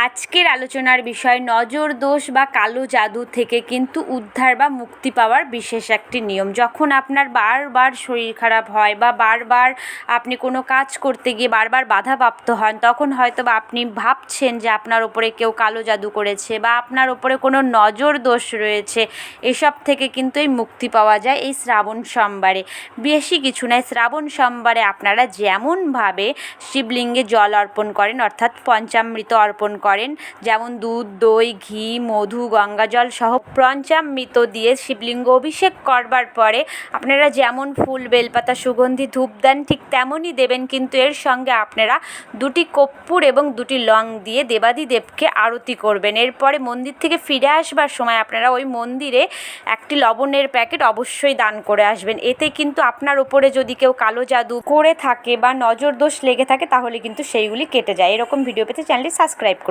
আজকের আলোচনার বিষয় নজর দোষ বা কালো জাদু থেকে কিন্তু উদ্ধার বা মুক্তি পাওয়ার বিশেষ একটি নিয়ম। যখন আপনার বারবার শরীর খারাপ হয় বা বারবার আপনি কোনো কাজ করতে গিয়ে বারবার বাধাপ্রাপ্ত হন, তখন হয়তো বা আপনি ভাবছেন যে আপনার ওপরে কেউ কালো জাদু করেছে বা আপনার ওপরে কোনো নজর দোষ রয়েছে। এসব থেকে কিন্তু এই মুক্তি পাওয়া যায় এই শ্রাবণ সোমবারে। বেশি কিছু নয়, শ্রাবণ সোমবারে আপনারা যেমনভাবে শিবলিঙ্গে জল অর্পণ করেন, অর্থাৎ পঞ্চামৃত অর্পণ করেন, যেমন দুধ, দই, ঘি, মধু, গঙ্গাজল সহ পঞ্চামৃত দিয়ে শিবলিঙ্গ অভিষেক করবার পরে আপনারা যেমন ফুল, বেলপাতা, সুগন্ধি, ধূপ দেন, ঠিক তেমনই দেবেন। কিন্তু এর সঙ্গে আপনারা 2টি কর্পূর এবং 2টি লং দিয়ে দেবাদিদেবকে আরতি করবেন। এরপরে মন্দির থেকে ফিরে আসবার সময় আপনারা ওই মন্দিরে একটি লবণের প্যাকেট অবশ্যই দান করে আসবেন। এতে কিন্তু আপনার ওপরে যদি কেউ কালো জাদু করে থাকে বা নজর দোষ লেগে থাকে, তাহলে কিন্তু সেইগুলি কেটে যায়। এরকম ভিডিও পেতে চ্যানেলটি সাবস্ক্রাইব করুন।